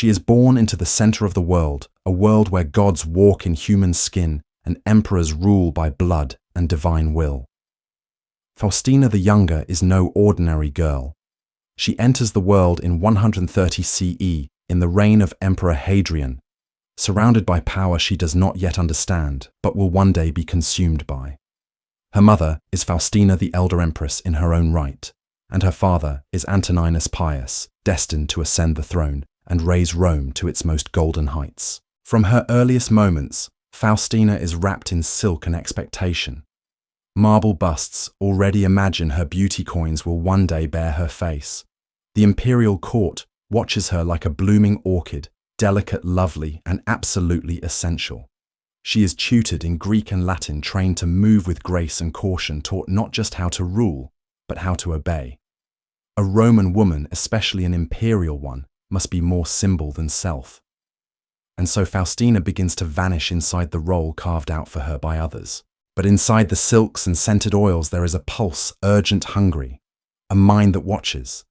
She is born into the center of the world, a world where gods walk in human skin and emperors rule by blood and divine will. Faustina the Younger is no ordinary girl. She enters the world in 130 CE in the reign of Emperor Hadrian, surrounded by power she does not yet understand, but will one day be consumed by. Her mother is Faustina the Elder Empress in her own right, and her father is Antoninus Pius, destined to ascend the throne and raise Rome to its most golden heights. From her earliest moments, Faustina is wrapped in silk and expectation. Marble busts already imagine her beauty coins will one day bear her face. The imperial court watches her like a blooming orchid, delicate, lovely, and absolutely essential. She is tutored in Greek and Latin, trained to move with grace and caution, taught not just how to rule, but how to obey. A Roman woman, especially an imperial one, must be more symbol than self. And so Faustina begins to vanish inside the role carved out for her by others. But inside the silks and scented oils there is a pulse, urgent, hungry, a mind that watches,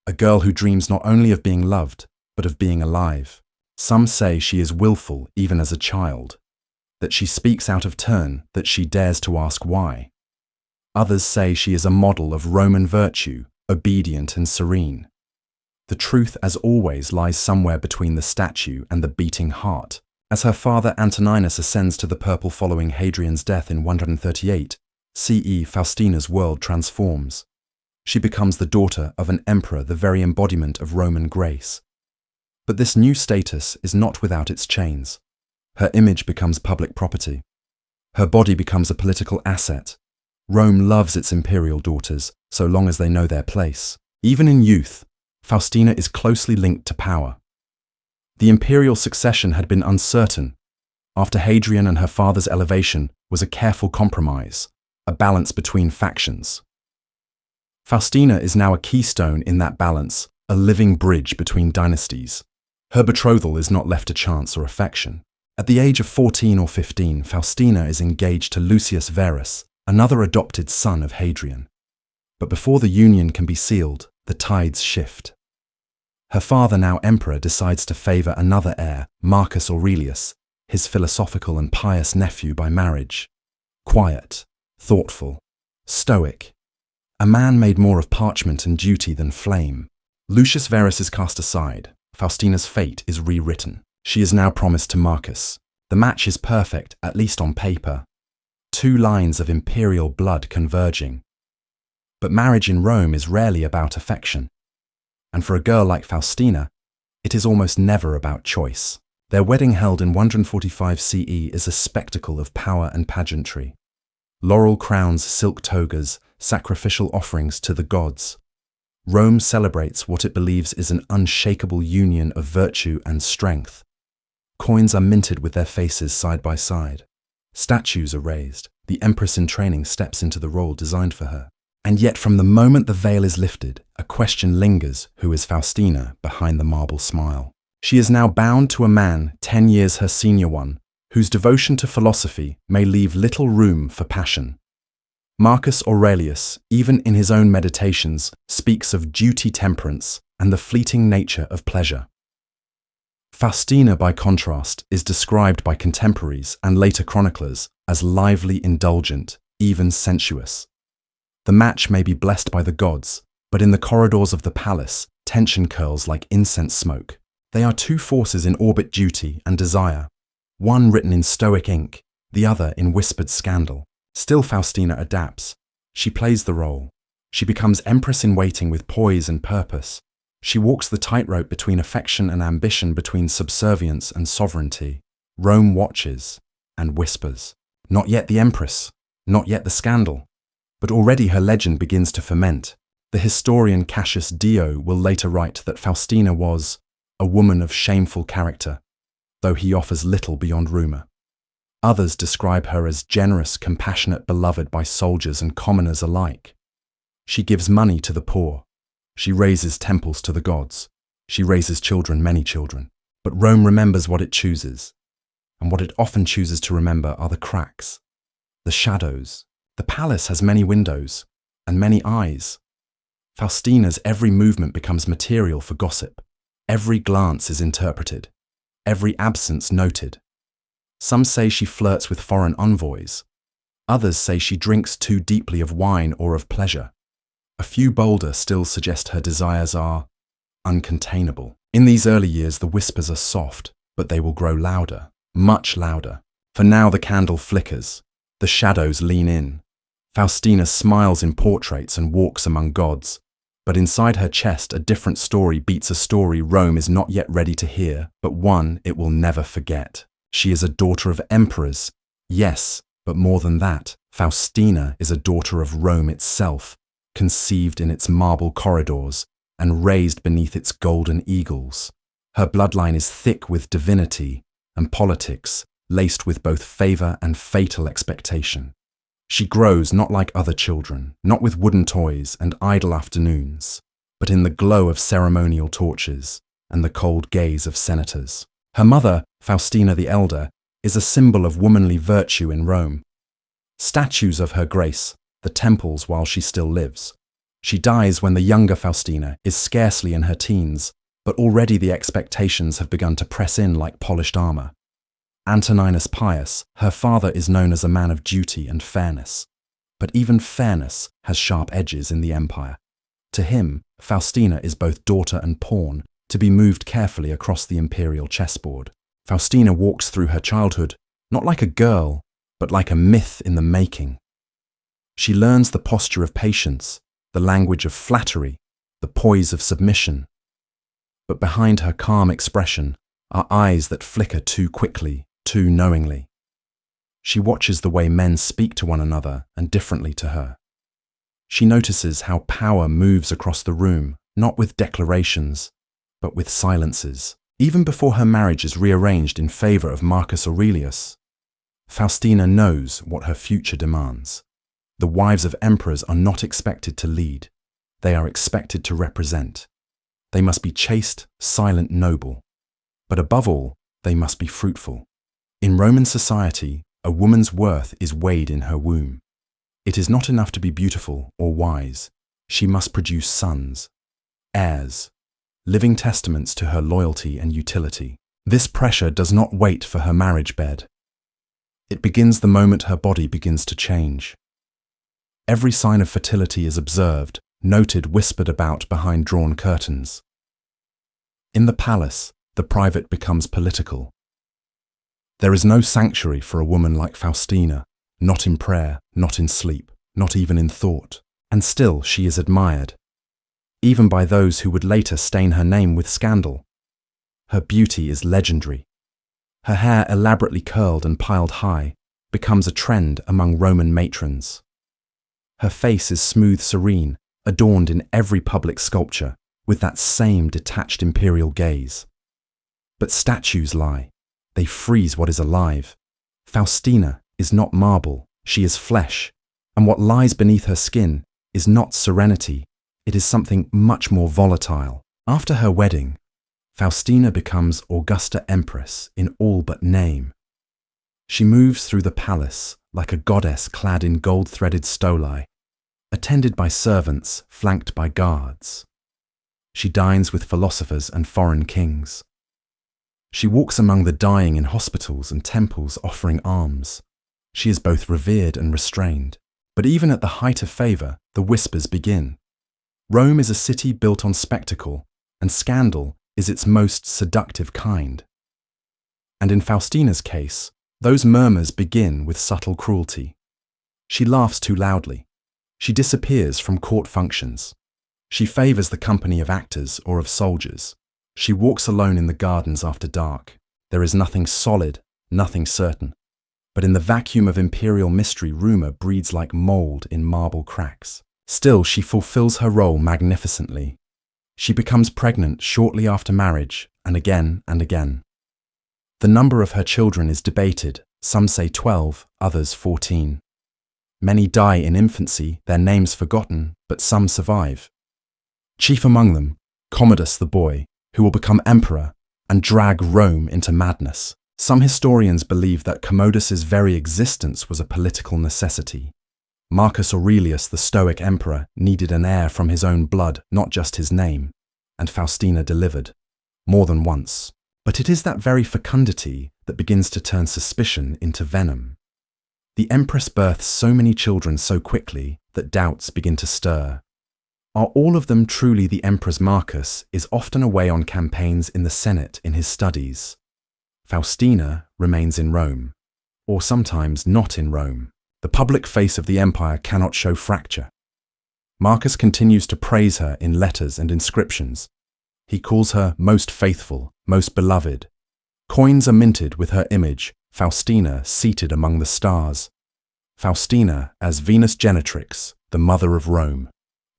a girl who dreams not only of being loved, but of being alive. Some say she is willful even as a child, that she speaks out of turn, that she dares to ask why. Others say she is a model of Roman virtue, obedient and serene. The truth, as always, lies somewhere between the statue and the beating heart. As her father Antoninus ascends to the purple following Hadrian's death in 138 CE, Faustina's world transforms. She becomes the daughter of an emperor, the very embodiment of Roman grace. But this new status is not without its chains. Her image becomes public property. Her body becomes a political asset. Rome loves its imperial daughters, so long as they know their place. Even in youth, Faustina is closely linked to power. The imperial succession had been uncertain. After Hadrian and her father's elevation was a careful compromise, a balance between factions. Faustina is now a keystone in that balance, a living bridge between dynasties. Her betrothal is not left to chance or affection. At the age of 14 or 15, Faustina is engaged to Lucius Verus, another adopted son of Hadrian. But before the union can be sealed, the tides shift. Her father, now emperor, decides to favor another heir, Marcus Aurelius, his philosophical and pious nephew by marriage. Quiet, thoughtful, stoic, a man made more of parchment and duty than flame. Lucius Verus is cast aside. Faustina's fate is rewritten. She is now promised to Marcus. The match is perfect, at least on paper. Two lines of imperial blood converging. But marriage in Rome is rarely about affection. And for a girl like Faustina, it is almost never about choice. Their wedding, held in 145 CE, is a spectacle of power and pageantry. Laurel crowns, silk togas, sacrificial offerings to the gods. Rome celebrates what it believes is an unshakable union of virtue and strength. Coins are minted with their faces side by side. Statues are raised. The Empress in training steps into the role designed for her. And yet from the moment the veil is lifted, a question lingers: who is Faustina behind the marble smile? She is now bound to a man 10 years her senior one, whose devotion to philosophy may leave little room for passion. Marcus Aurelius, even in his own meditations, speaks of duty, temperance, and the fleeting nature of pleasure. Faustina, by contrast, is described by contemporaries and later chroniclers as lively, indulgent, even sensuous. The match may be blessed by the gods, but in the corridors of the palace, tension curls like incense smoke. They are two forces in orbit: duty and desire, one written in stoic ink, the other in whispered scandal. Still, Faustina adapts. She plays the role. She becomes empress in waiting with poise and purpose. She walks the tightrope between affection and ambition, between subservience and sovereignty. Rome watches and whispers. Not yet the empress, not yet the scandal. But already her legend begins to ferment. The historian Cassius Dio will later write that Faustina was a woman of shameful character, though he offers little beyond rumor. Others describe her as generous, compassionate, beloved by soldiers and commoners alike. She gives money to the poor. She raises temples to the gods. She raises children, many children. But Rome remembers what it chooses. And what it often chooses to remember are the cracks, the shadows. The palace has many windows and many eyes. Faustina's every movement becomes material for gossip. Every glance is interpreted, every absence noted. Some say she flirts with foreign envoys. Others say she drinks too deeply of wine or of pleasure. A few bolder still suggest her desires are uncontainable. In these early years, the whispers are soft, but they will grow louder, much louder. For now the candle flickers, the shadows lean in. Faustina smiles in portraits and walks among gods, but inside her chest a different story beats a story Rome is not yet ready to hear, but one it will never forget. She is a daughter of emperors, yes, but more than that, Faustina is a daughter of Rome itself, conceived in its marble corridors and raised beneath its golden eagles. Her bloodline is thick with divinity and politics, laced with both favor and fatal expectation. She grows not like other children, not with wooden toys and idle afternoons, but in the glow of ceremonial torches and the cold gaze of senators. Her mother, Faustina the Elder, is a symbol of womanly virtue in Rome. Statues of her grace, the temples while she still lives. She dies when the younger Faustina is scarcely in her teens, but already the expectations have begun to press in like polished armor. Antoninus Pius, her father, is known as a man of duty and fairness. But even fairness has sharp edges in the empire. To him, Faustina is both daughter and pawn, to be moved carefully across the imperial chessboard. Faustina walks through her childhood, not like a girl, but like a myth in the making. She learns the posture of patience, the language of flattery, the poise of submission. But behind her calm expression are eyes that flicker too quickly, too knowingly. She watches the way men speak to one another and differently to her. She notices how power moves across the room, not with declarations, but with silences. Even before her marriage is rearranged in favor of Marcus Aurelius, Faustina knows what her future demands. The wives of emperors are not expected to lead. They are expected to represent. They must be chaste, silent, noble. But above all, they must be fruitful. In Roman society, a woman's worth is weighed in her womb. It is not enough to be beautiful or wise. She must produce sons, heirs, living testaments to her loyalty and utility. This pressure does not wait for her marriage bed. It begins the moment her body begins to change. Every sign of fertility is observed, noted, whispered about behind drawn curtains. In the palace, the private becomes political. There is no sanctuary for a woman like Faustina, not in prayer, not in sleep, not even in thought. And still she is admired, even by those who would later stain her name with scandal. Her beauty is legendary. Her hair, elaborately curled and piled high, becomes a trend among Roman matrons. Her face is smooth, serene, adorned in every public sculpture, with that same detached imperial gaze. But statues lie. They freeze what is alive. Faustina is not marble, she is flesh, and what lies beneath her skin is not serenity, it is something much more volatile. After her wedding, Faustina becomes Augusta Empress in all but name. She moves through the palace like a goddess clad in gold-threaded stolae, attended by servants, flanked by guards. She dines with philosophers and foreign kings. She walks among the dying in hospitals and temples offering alms. She is both revered and restrained. But even at the height of favor, the whispers begin. Rome is a city built on spectacle, and scandal is its most seductive kind. And in Faustina's case, those murmurs begin with subtle cruelty. She laughs too loudly. She disappears from court functions. She favors the company of actors or of soldiers. She walks alone in the gardens after dark. There is nothing solid, nothing certain. But in the vacuum of imperial mystery, rumor breeds like mold in marble cracks. Still, she fulfills her role magnificently. She becomes pregnant shortly after marriage, and again and again. The number of her children is debated. Some say 12, others 14. Many die in infancy, their names forgotten, but some survive. Chief among them, Commodus the boy, who will become emperor and drag Rome into madness. Some historians believe that Commodus's very existence was a political necessity. Marcus Aurelius, the Stoic emperor, needed an heir from his own blood, not just his name, and Faustina delivered. more than once. But it is that very fecundity that begins to turn suspicion into venom. The Empress births so many children so quickly that doubts begin to stir. Are all of them truly the Emperor's? Marcus is often away on campaigns in the Senate in his studies. Faustina remains in Rome, or sometimes not in Rome. The public face of the empire cannot show fracture. Marcus continues to praise her in letters and inscriptions. He calls her most faithful, most beloved. Coins are minted with her image, Faustina seated among the stars. Faustina as Venus Genetrix, the mother of Rome.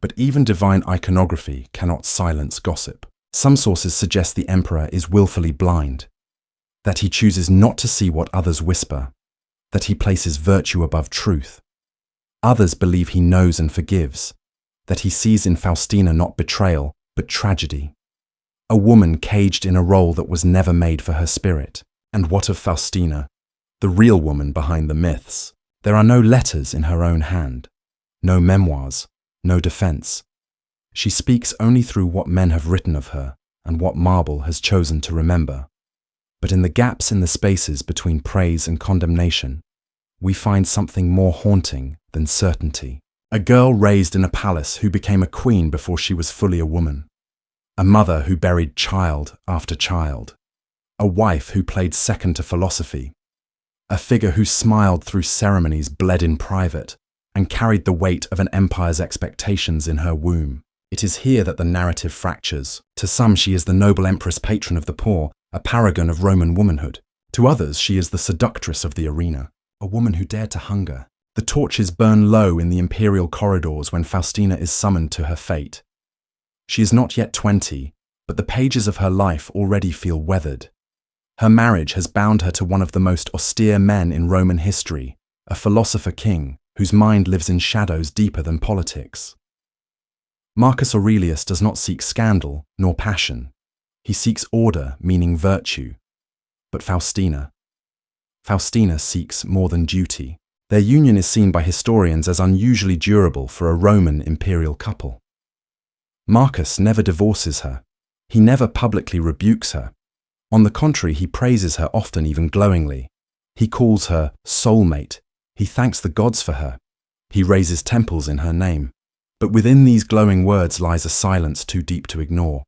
But even divine iconography cannot silence gossip. Some sources suggest the emperor is willfully blind, that he chooses not to see what others whisper, that he places virtue above truth. Others believe he knows and forgives, that he sees in Faustina not betrayal, but tragedy. A woman caged in a role that was never made for her spirit. And what of Faustina, the real woman behind the myths? There are no letters in her own hand, no memoirs, no defense. She speaks only through what men have written of her and what marble has chosen to remember. But in the gaps in the spaces between praise and condemnation, we find something more haunting than certainty. A girl raised in a palace who became a queen before she was fully a woman. A mother who buried child after child. A wife who played second to philosophy. A figure who smiled through ceremonies, bled in private, and carried the weight of an empire's expectations in her womb. It is here that the narrative fractures. To some, she is the noble empress patron of the poor, a paragon of Roman womanhood. To others, she is the seductress of the arena, a woman who dared to hunger. The torches burn low in the imperial corridors when Faustina is summoned to her fate. She is not yet 20, but the pages of her life already feel weathered. Her marriage has bound her to one of the most austere men in Roman history, a philosopher-king whose mind lives in shadows deeper than politics. Marcus Aurelius does not seek scandal nor passion. He seeks order, meaning virtue. But Faustina seeks more than duty. Their union is seen by historians as unusually durable for a Roman imperial couple. Marcus never divorces her. He never publicly rebukes her. On the contrary, he praises her often, even glowingly. He calls her soulmate. He thanks the gods for her. He raises temples in her name. But within these glowing words lies a silence too deep to ignore.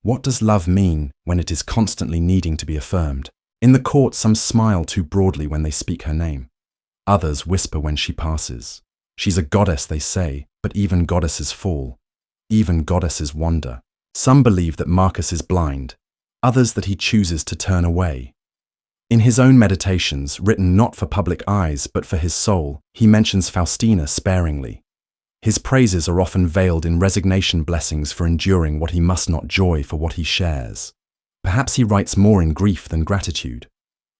What does love mean when it is constantly needing to be affirmed? In the court, some smile too broadly when they speak her name. Others whisper when she passes. She's a goddess, they say, but even goddesses fall. Even goddesses wander. Some believe that Marcus is blind, others that he chooses to turn away. In his own meditations, written not for public eyes but for his soul, he mentions Faustina sparingly. His praises are often veiled in resignation blessings for enduring what he must not, joy for what he shares. Perhaps he writes more in grief than gratitude.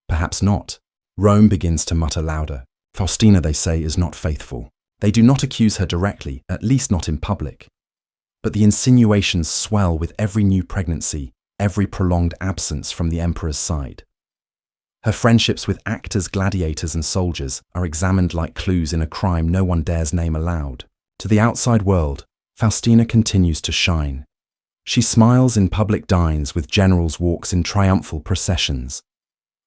Perhaps not. Rome begins to mutter louder. Faustina, they say, is not faithful. They do not accuse her directly, at least not in public. But the insinuations swell with every new pregnancy, every prolonged absence from the emperor's side. Her friendships with actors, gladiators, and soldiers are examined like clues in a crime no one dares name aloud. To the outside world, Faustina continues to shine. She smiles in public dines with generals' walks in triumphal processions.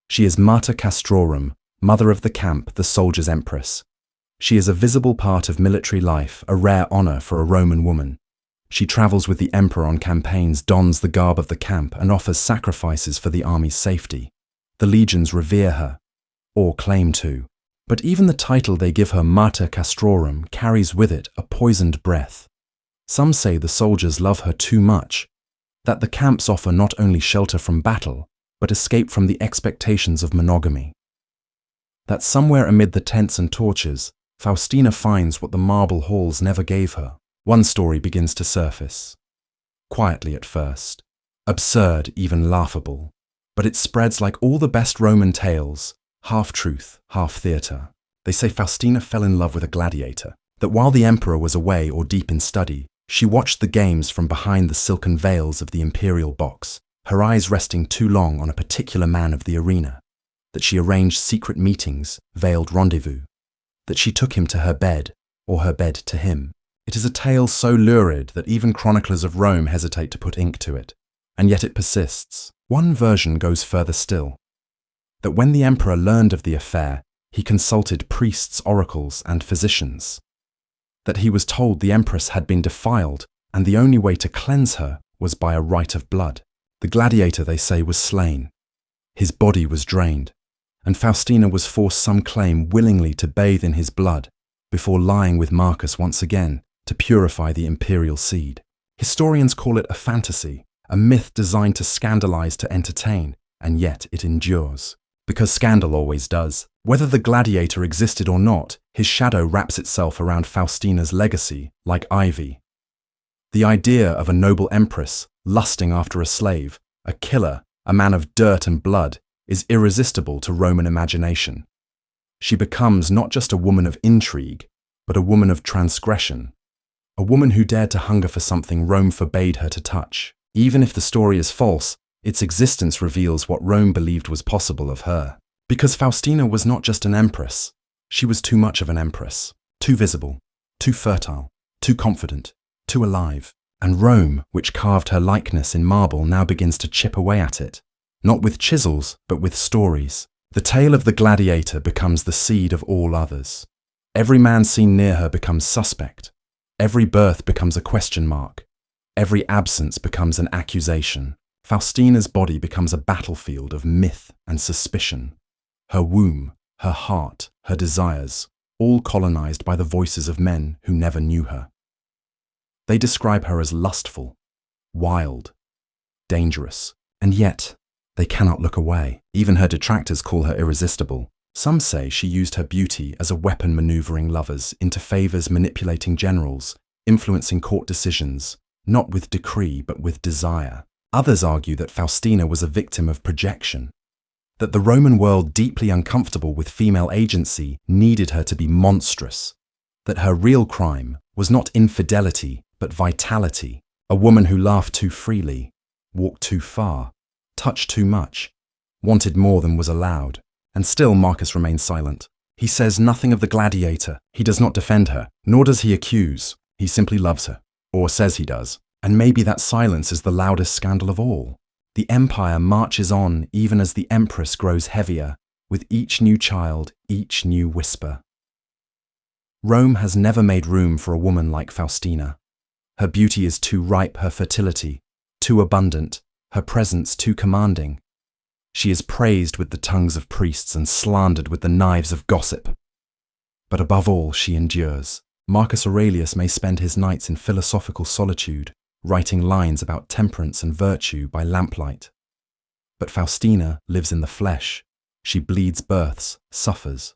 She is Mater Castrorum, mother of the camp, the soldier's empress. She is a visible part of military life, a rare honor for a Roman woman. She travels with the emperor on campaigns, dons the garb of the camp, and offers sacrifices for the army's safety. The legions revere her, or claim to. But even the title they give her, Mater Castrorum, carries with it a poisoned breath. Some say the soldiers love her too much, that the camps offer not only shelter from battle, but escape from the expectations of monogamy. That somewhere amid the tents and torches, Faustina finds what the marble halls never gave her. One story begins to surface. Quietly at first. Absurd, even laughable. But it spreads like all the best Roman tales, half truth, half theatre. They say Faustina fell in love with a gladiator, that while the emperor was away or deep in study, she watched the games from behind the silken veils of the imperial box, her eyes resting too long on a particular man of the arena, that she arranged secret meetings, veiled rendezvous, that she took him to her bed, or her bed to him. It is a tale so lurid that even chroniclers of Rome hesitate to put ink to it. and yet it persists. One version goes further still, that when the emperor learned of the affair, he consulted priests, oracles, and physicians, that he was told the empress had been defiled, and the only way to cleanse her was by a rite of blood. The gladiator, they say, was slain. His body was drained, and Faustina was forced, some claim, willingly to bathe in his blood before lying with Marcus once again to purify the imperial seed. Historians call it a fantasy, a myth designed to scandalize, to entertain, and yet it endures. Because scandal always does. Whether the gladiator existed or not, his shadow wraps itself around Faustina's legacy like ivy. The idea of a noble empress lusting after a slave, a killer, a man of dirt and blood, is irresistible to Roman imagination. She becomes not just a woman of intrigue, but a woman of transgression, a woman who dared to hunger for something Rome forbade her to touch. Even if the story is false, its existence reveals what Rome believed was possible of her. Because Faustina was not just an empress, she was too much of an empress, too visible, too fertile, too confident, too alive. And Rome, which carved her likeness in marble, now begins to chip away at it, not with chisels, but with stories. The tale of the gladiator becomes the seed of all others. Every man seen near her becomes suspect. Every birth becomes a question mark. Every absence becomes an accusation. Faustina's body becomes a battlefield of myth and suspicion. Her womb, her heart, her desires, all colonized by the voices of men who never knew her. They describe her as lustful, wild, dangerous, and yet they cannot look away. Even her detractors call her irresistible. Some say she used her beauty as a weapon, maneuvering lovers into favors, manipulating generals, influencing court decisions, not with decree but with desire. Others argue that Faustina was a victim of projection, that the Roman world, deeply uncomfortable with female agency, needed her to be monstrous, that her real crime was not infidelity but vitality, a woman who laughed too freely, walked too far, touched too much, wanted more than was allowed. And still Marcus remains silent. He says nothing of the gladiator. He does not defend her, nor does he accuse. He simply loves her, or says he does. And maybe that silence is the loudest scandal of all. The empire marches on even as the empress grows heavier, with each new child, each new whisper. Rome has never made room for a woman like Faustina. Her beauty is too ripe, her fertility too abundant, her presence too commanding. She is praised with the tongues of priests and slandered with the knives of gossip. But above all, she endures. Marcus Aurelius may spend his nights in philosophical solitude, writing lines about temperance and virtue by lamplight. But Faustina lives in the flesh. She bleeds births, suffers.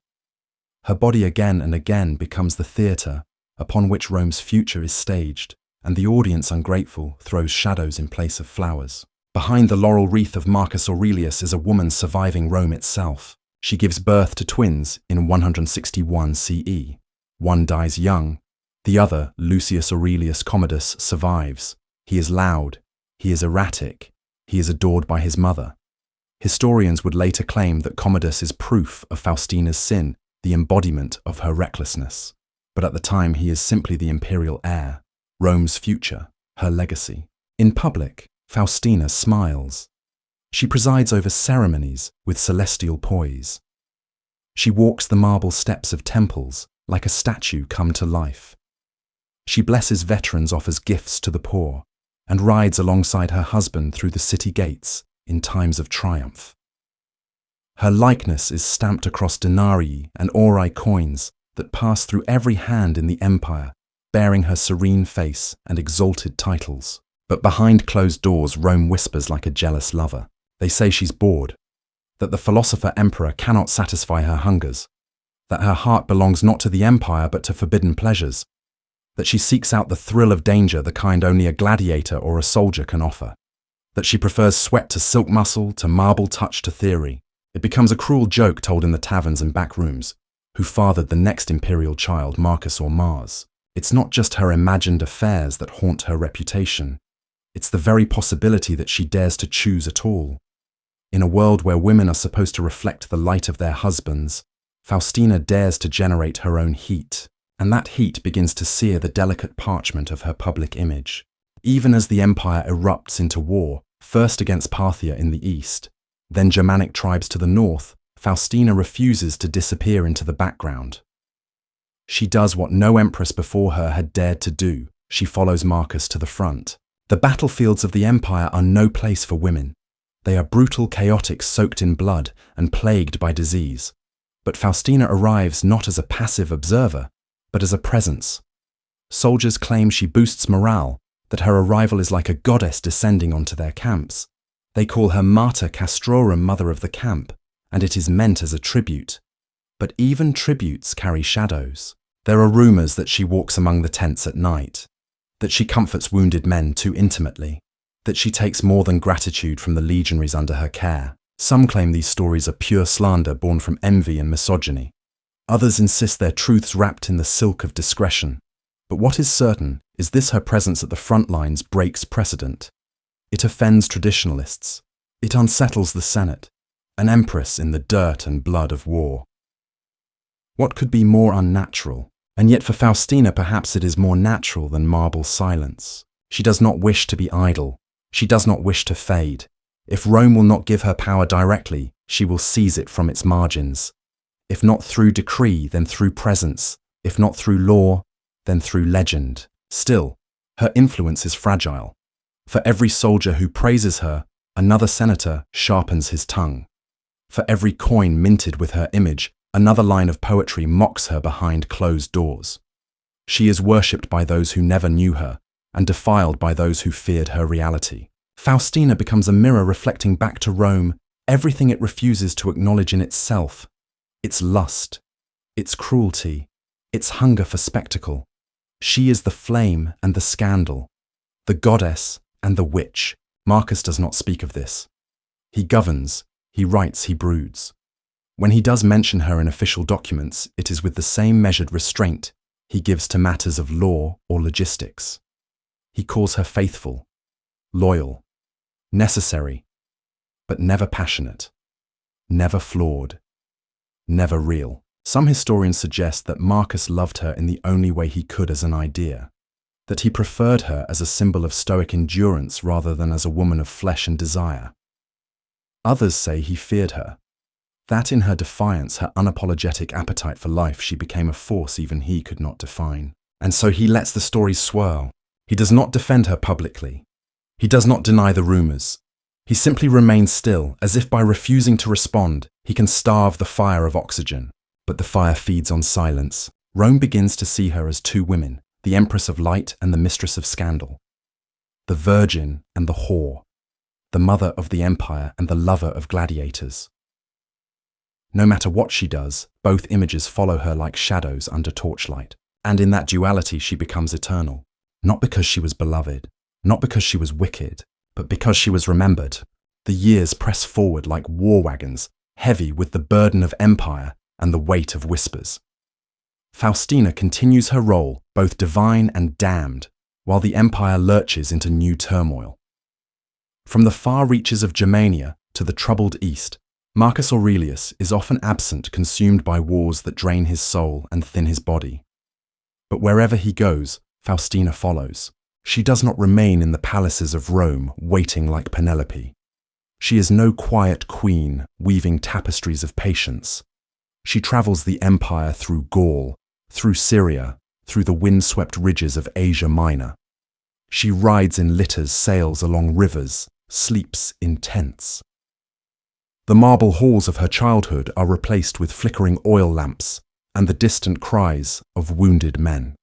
Her body again and again becomes the theatre upon which Rome's future is staged, and the audience, ungrateful, throws shadows in place of flowers. Behind the laurel wreath of Marcus Aurelius is a woman surviving Rome itself. She gives birth to twins in 161 CE. One dies young. The other, Lucius Aurelius Commodus, survives. He is loud. He is erratic. He is adored by his mother. Historians would later claim that Commodus is proof of Faustina's sin, the embodiment of her recklessness. But at the time, he is simply the imperial heir, Rome's future, her legacy. In public, Faustina smiles. She presides over ceremonies with celestial poise. She walks the marble steps of temples like a statue come to life. She blesses veterans, offers gifts to the poor, and rides alongside her husband through the city gates in times of triumph. Her likeness is stamped across denarii and auri coins that pass through every hand in the empire, bearing her serene face and exalted titles. But behind closed doors, Rome whispers like a jealous lover. They say she's bored, that the philosopher-emperor cannot satisfy her hungers, that her heart belongs not to the empire but to forbidden pleasures, that she seeks out the thrill of danger, the kind only a gladiator or a soldier can offer, that she prefers sweat to silk muscle, to marble touch to theory. It becomes a cruel joke told in the taverns and back rooms. Who fathered the next imperial child, Marcus or Mars? It's not just her imagined affairs that haunt her reputation. It's the very possibility that she dares to choose at all. In a world where women are supposed to reflect the light of their husbands, Faustina dares to generate her own heat, and that heat begins to sear the delicate parchment of her public image. Even as the empire erupts into war, First against Parthia in the east, then Germanic tribes to the north, Faustina refuses to disappear into the background. She does what no empress before her had dared to do. She follows Marcus to the front. The battlefields of the empire are no place for women. They are brutal, chaotic, soaked in blood, and plagued by disease. But Faustina arrives not as a passive observer, but as a presence. Soldiers claim she boosts morale, that her arrival is like a goddess descending onto their camps. They call her Mater Castrorum, mother of the camp, and it is meant as a tribute. But even tributes carry shadows. There are rumors that she walks among the tents at night, that she comforts wounded men too intimately, that she takes more than gratitude from the legionaries under her care. Some claim these stories are pure slander born from envy and misogyny. Others insist their truths wrapped in the silk of discretion. But what is certain is this: her presence at the front lines breaks precedent. It offends traditionalists. It unsettles the Senate, an empress in the dirt and blood of war. What could be more unnatural? And yet for Faustina perhaps it is more natural than marble silence. She does not wish to be idle. She does not wish to fade. If Rome will not give her power directly, she will seize it from its margins. If not through decree, then through presence. If not through law, then through legend. Still, her influence is fragile. For every soldier who praises her, another senator sharpens his tongue. For every coin minted with her image, another line of poetry mocks her behind closed doors. She is worshipped by those who never knew her, and defiled by those who feared her reality. Faustina becomes a mirror reflecting back to Rome everything it refuses to acknowledge in itself: its lust, its cruelty, its hunger for spectacle. She is the flame and the scandal, the goddess and the witch. Marcus does not speak of this. He governs, he writes, he broods. When he does mention her in official documents, it is with the same measured restraint he gives to matters of law or logistics. He calls her faithful, loyal, necessary, but never passionate, never flawed, never real. Some historians suggest that Marcus loved her in the only way he could as an idea, that he preferred her as a symbol of stoic endurance rather than as a woman of flesh and desire. Others say he feared her, that in her defiance, her unapologetic appetite for life, she became a force even he could not define. And so he lets the story swirl. He does not defend her publicly. He does not deny the rumors. He simply remains still, as if by refusing to respond, he can starve the fire of oxygen. But the fire feeds on silence. Rome begins to see her as two women, the Empress of Light and the Mistress of Scandal, the virgin and the whore, the mother of the empire and the lover of gladiators. No matter what she does, both images follow her like shadows under torchlight. And in that duality she becomes eternal. Not because she was beloved, not because she was wicked, but because she was remembered. The years press forward like war wagons, heavy with the burden of empire and the weight of whispers. Faustina continues her role, both divine and damned, while the empire lurches into new turmoil. From the far reaches of Germania to the troubled east, Marcus Aurelius is often absent, consumed by wars that drain his soul and thin his body. But wherever he goes, Faustina follows. She does not remain in the palaces of Rome, waiting like Penelope. She is no quiet queen, weaving tapestries of patience. She travels the empire through Gaul, through Syria, through the wind-swept ridges of Asia Minor. She rides in litters, sails along rivers, sleeps in tents. The marble halls of her childhood are replaced with flickering oil lamps and the distant cries of wounded men.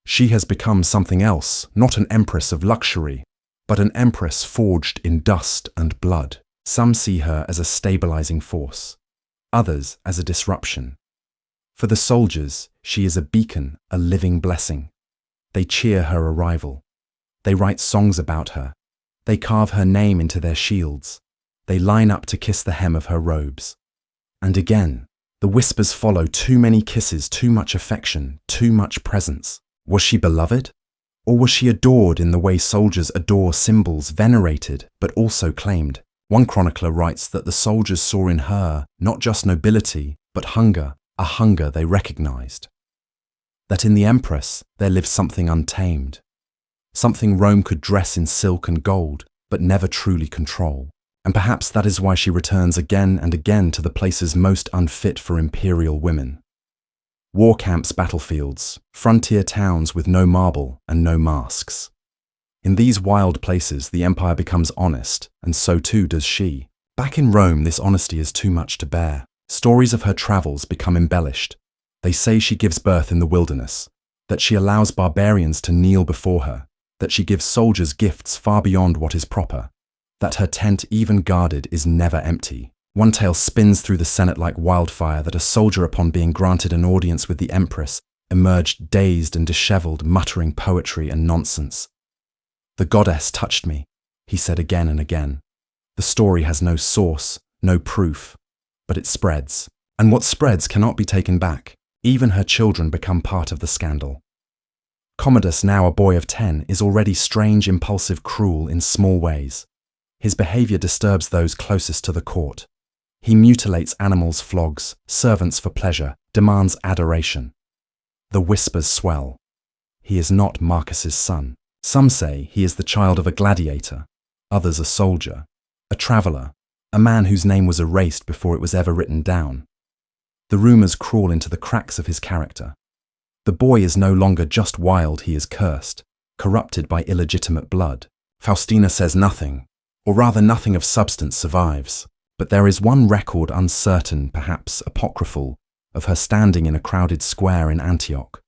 She has become something else, not an empress of luxury, but an empress forged in dust and blood. Some see her as a stabilizing force, others as a disruption. For the soldiers, she is a beacon, a living blessing. They cheer her arrival. They write songs about her. They carve her name into their shields. They line up to kiss the hem of her robes. And again, the whispers follow: too many kisses, too much affection, too much presence. Was she beloved? Or was she adored in the way soldiers adore symbols, venerated, but also claimed? One chronicler writes that the soldiers saw in her not just nobility, but hunger, a hunger they recognized. That in the Empress there lived something untamed, something Rome could dress in silk and gold, but never truly control. And perhaps that is why she returns again and again to the places most unfit for imperial women. War camps, battlefields, frontier towns with no marble and no masks. In these wild places, the empire becomes honest, and so too does she. Back in Rome, this honesty is too much to bear. Stories of her travels become embellished. They say she gives birth in the wilderness, that she allows barbarians to kneel before her, that she gives soldiers gifts far beyond what is proper, that her tent, even guarded, is never empty. One tale spins through the Senate like wildfire that a soldier, upon being granted an audience with the Empress, emerged dazed and disheveled, muttering poetry and nonsense. "The goddess touched me," he said again and again. The story has no source, no proof, but it spreads. And what spreads cannot be taken back. Even her children become part of the scandal. Commodus, now a boy of 10, is already strange, impulsive, cruel in small ways. His behavior disturbs those closest to the court. He mutilates animals, flogs servants for pleasure, demands adoration. The whispers swell. He is not Marcus's son. Some say he is the child of a gladiator, others a soldier, a traveller, a man whose name was erased before it was ever written down. The rumours crawl into the cracks of his character. The boy is no longer just wild, he is cursed, corrupted by illegitimate blood. Faustina says nothing, or rather nothing of substance survives, but there is one record, uncertain, perhaps apocryphal, of her standing in a crowded square in Antioch,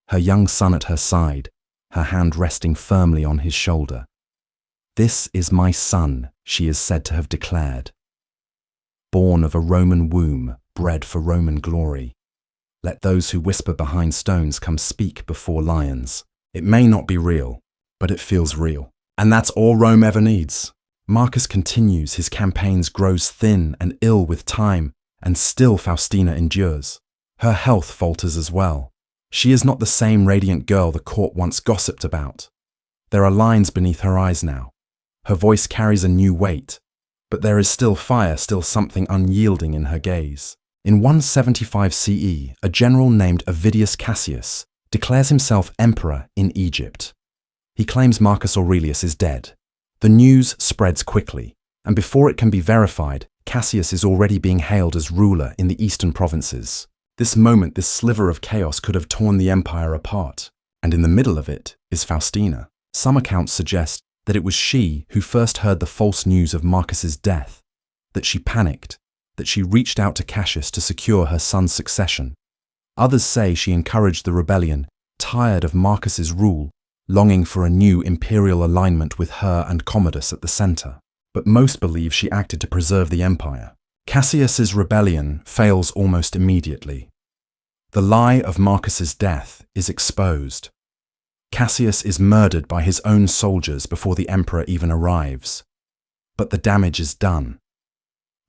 her young son at her side, her hand resting firmly on his shoulder. "This is my son," she is said to have declared. "Born of a Roman womb, bred for Roman glory. Let those who whisper behind stones come speak before lions." It may not be real, but it feels real. And that's all Rome ever needs. Marcus continues, his campaigns grows thin and ill with time, and still Faustina endures. Her health falters as well. She is not the same radiant girl the court once gossiped about. There are lines beneath her eyes now. Her voice carries a new weight, but there is still fire, still something unyielding in her gaze. In 175 CE, a general named Avidius Cassius declares himself emperor in Egypt. He claims Marcus Aurelius is dead. The news spreads quickly, and before it can be verified, Cassius is already being hailed as ruler in the eastern provinces. This moment, this sliver of chaos could have torn the empire apart, and in the middle of it is Faustina. Some accounts suggest that it was she who first heard the false news of Marcus's death, that she panicked, that she reached out to Cassius to secure her son's succession. Others say she encouraged the rebellion, tired of Marcus's rule, longing for a new imperial alignment with her and Commodus at the center. But most believe she acted to preserve the empire. Cassius's rebellion fails almost immediately. The lie of Marcus's death is exposed. Cassius is murdered by his own soldiers before the emperor even arrives. But the damage is done.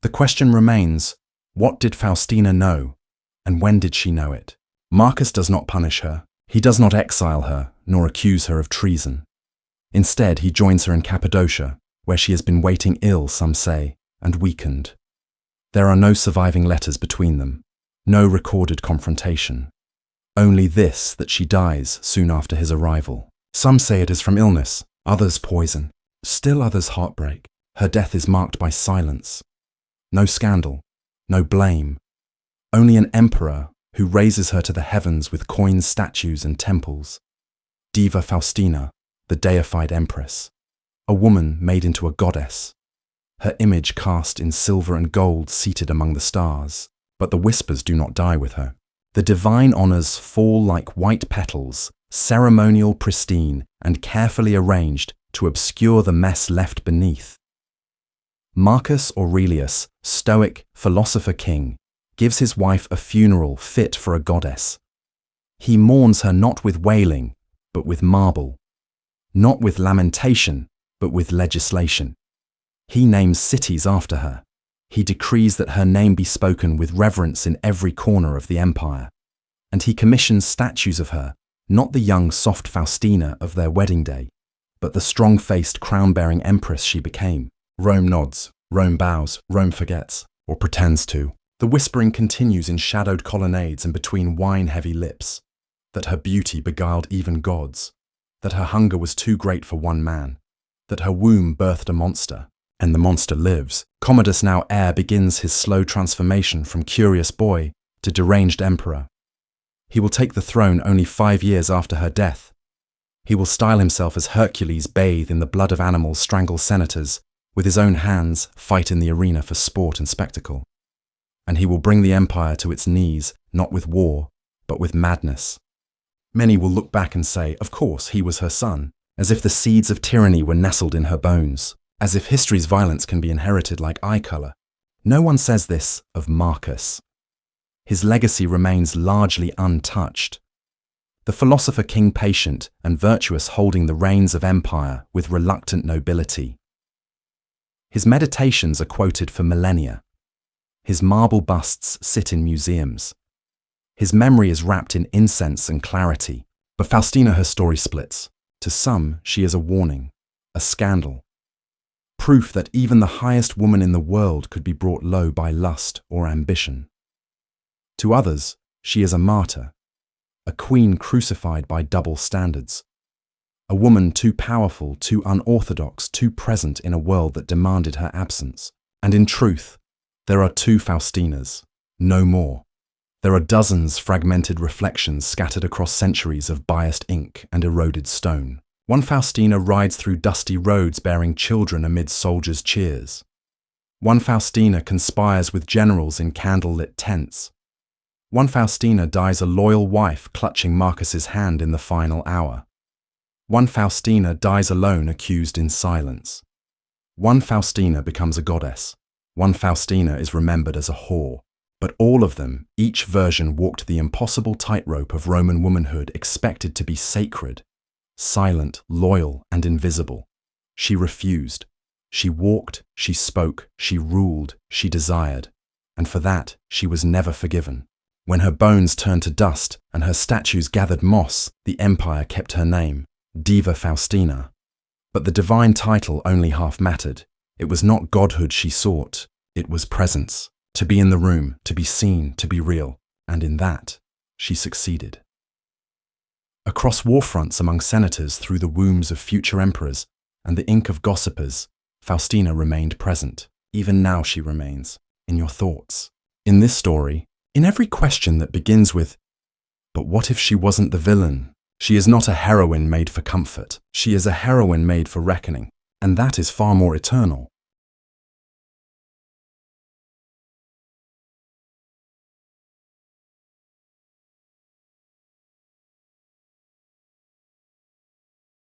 The question remains, what did Faustina know, and when did she know it? Marcus does not punish her. He does not exile her, nor accuse her of treason. Instead, he joins her in Cappadocia, where she has been waiting ill, some say, and weakened. There are no surviving letters between them, no recorded confrontation. Only this, that she dies soon after his arrival. Some say it is from illness, others poison, still others heartbreak. Her death is marked by silence. No scandal, no blame. Only an emperor who raises her to the heavens with coins, statues, and temples. Diva Faustina, the deified empress. A woman made into a goddess. Her image cast in silver and gold, seated among the stars. But the whispers do not die with her. The divine honors fall like white petals, ceremonial, pristine, and carefully arranged to obscure the mess left beneath. Marcus Aurelius, stoic philosopher-king, gives his wife a funeral fit for a goddess. He mourns her not with wailing, but with marble. Not with lamentation, but with legislation. He names cities after her. He decrees that her name be spoken with reverence in every corner of the empire. And he commissions statues of her, not the young soft Faustina of their wedding day, but the strong-faced crown-bearing empress she became. Rome nods, Rome bows, Rome forgets, or pretends to. The whispering continues in shadowed colonnades and between wine-heavy lips, that her beauty beguiled even gods, that her hunger was too great for one man, that her womb birthed a monster, and the monster lives. Commodus, now heir, begins his slow transformation from curious boy to deranged emperor. He will take the throne only 5 years after her death. He will style himself as Hercules, bathe in the blood of animals, strangle senators, with his own hands fight in the arena for sport and spectacle. And he will bring the empire to its knees, not with war, but with madness. Many will look back and say, of course, he was her son, as if the seeds of tyranny were nestled in her bones, as if history's violence can be inherited like eye color. No one says this of Marcus. His legacy remains largely untouched. The philosopher-king, patient and virtuous, holding the reins of empire with reluctant nobility. His meditations are quoted for millennia. His marble busts sit in museums. His memory is wrapped in incense and clarity. But Faustina, her story splits. To some, she is a warning, a scandal. Proof that even the highest woman in the world could be brought low by lust or ambition. To others, she is a martyr, a queen crucified by double standards. A woman too powerful, too unorthodox, too present in a world that demanded her absence. And in truth, there are 2 Faustinas, no more. There are dozens fragmented reflections scattered across centuries of biased ink and eroded stone. One Faustina rides through dusty roads bearing children amid soldiers' cheers. One Faustina conspires with generals in candlelit tents. One Faustina dies a loyal wife clutching Marcus's hand in the final hour. One Faustina dies alone, accused in silence. One Faustina becomes a goddess. One Faustina is remembered as a whore. But all of them, each version, walked the impossible tightrope of Roman womanhood, expected to be sacred, silent, loyal, and invisible. She refused. She walked, she spoke, she ruled, she desired. And for that, she was never forgiven. When her bones turned to dust and her statues gathered moss, the empire kept her name, Diva Faustina. But the divine title only half mattered. It was not godhood she sought, it was presence. To be in the room, to be seen, to be real. And in that, she succeeded. Across war fronts, among senators, through the wombs of future emperors, and the ink of gossipers, Faustina remained present. Even now she remains, in your thoughts. In this story, in every question that begins with, but what if she wasn't the villain? She is not a heroine made for comfort. She is a heroine made for reckoning. And that is far more eternal.